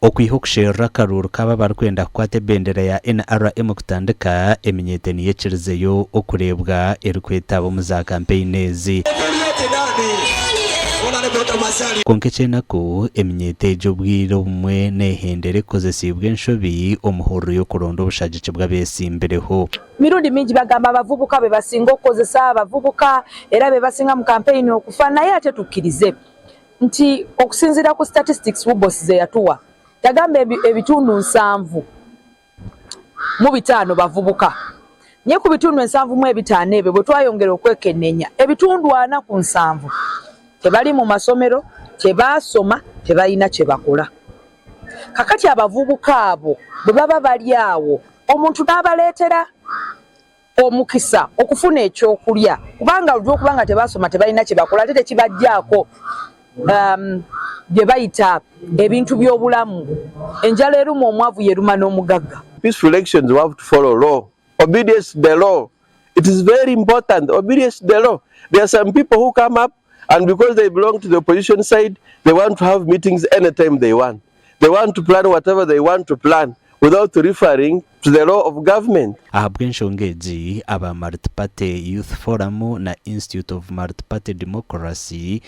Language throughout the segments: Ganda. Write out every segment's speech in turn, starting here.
okwihukushera akaruru kaba barikwenda kukwata ebendera ya NRM kutandika Eminyeto niyekirizeyo okurebwa erikwetaba omu za kampeyini ezi. Konka ekyenako Eminyeto egy'obwire obumwe nehendera ekozesibwa enshobi omuhurro y'okuronda obushagiki bw'abeesimbireho. Mirundi mingi bagamba abavubuka be basinga okukozesa abavubuka era be basinga mu kampeyini okufa, naye ate tukkirize nti okusinziira ku statistics Boss ze yatuwa yagamba ebitundu 7 mu 5 bavubuka. Nye ku bitundu 7 mu 5 ebyo bwe twayongera okwekennenya ebitundu 4 ku 7 tebali mu masomero, tebaasoma, tebalina kye bakola. Kakati abavubuka abo bwe baba bali awo omuntu n'abaleetera omukisa okufuna ekyokulya kubanga olw'okubanga tebaasoma tebalina kye bakola ate tekibajjaako bye bayita ebintu by'obulamu. Enjala eruma omwavu yeruma n'omugagga. Peaceful elections have to follow law. Obedience to the law. It is very important. Obedience to the law. There are some people who come up and because they belong to the opposition side, they want to have meetings anytime they want. They want to plan whatever they want to plan without referring to the law of government. Ahabwa enshonga egi aba Multi-Party Youth Forum na Institute of Multi-Party Democracy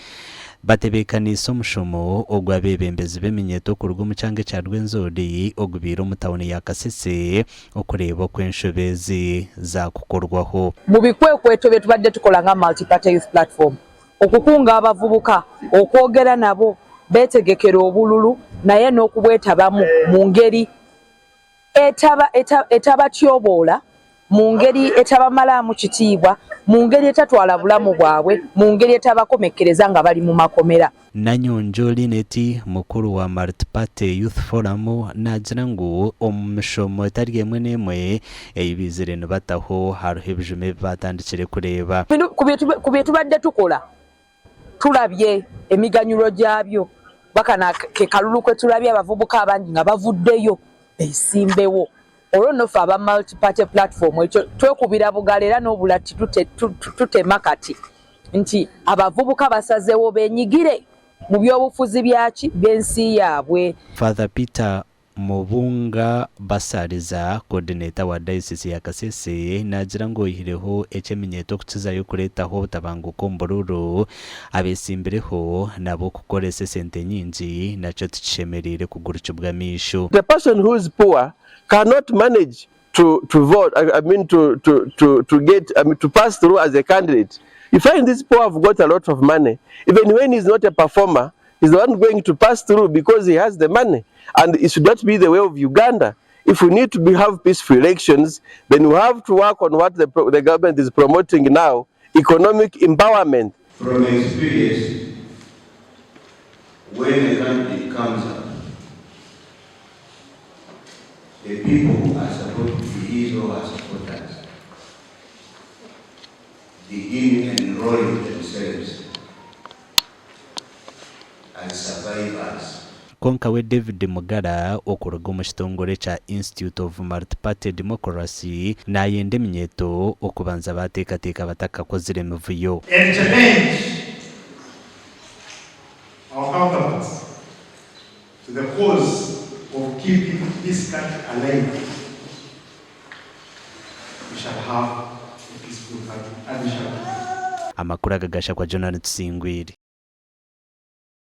batebekanisa omushomo ogw'abebembezi b'Eminyeto kuruga omukyanga kya Rwenzori ogubira omu tawuni ya Kasese okureeba oku enshobe ezi zakukorwaho. Mu bikwekweto bye tubadde tukola nga Multi-Party Youth Platform okukunga abavubuka okwogera nabo beetegekera obululu naye n'okubwetabamu mu ngeri etabatyoboola, mu ngeri etabamalaamu kitiibwa, mu ngeri etatwala bulamu bwabwe, mu ngeri etabakomekkereza nga bali mu makomera. Nanyonjo Lineti mukuru wa Multi-Party Youth Forum nagira ngu omushomo etari emwe n'emwe eyibizire nibataho hariho ebijume batandikire kureeba. Ku bye tubadde tukola tulabye emiganyulo gyabyo bakana ke kalulu kwe tulabye abavubuka abangi nga bavuddeyo beesimbewo. Olwo nno ffe aba Multi-Party Platform ekyo twekubira bugala era n'obulati tutema kati nti abavubuka basazeewo beenyigire mu byobufuzi by'ensi yaabwe. Father Peter Mubunga basariza coordinator wa diocese ya Kasese nagira ngo oyihireho eky'Eminyeto okukizayo kureetaho obutabanguko Mbarara abeesimbireho nabo kukoresa sente nyingi nakyo tukishemereire kugurukibwa amisho. The person who is poor cannot manage to vote, to pass through as a candidate. You find these poor have got a lot of money. Even when he's not a performer, he's the one going to pass through because he has the money. And it should not be the way of Uganda. If we need to have peaceful elections, then we have to work on what the government is promoting now, economic empowerment. From experience, when a candidate comes up, the people who are supposed to be his or her supporters begin enrolling themselves as survivors. Konka we David Mugara okuruga omu kitongole kya Institute of Multi-Party Democracy nayenda Eminyeto okubanza bateekateeka batakakozire emivuyo. And challenge our counterparts to the cause of keeping this country alive. We shall have a peaceful country and we shall. Amakuru agagasha kwa Jonathan Singwiri.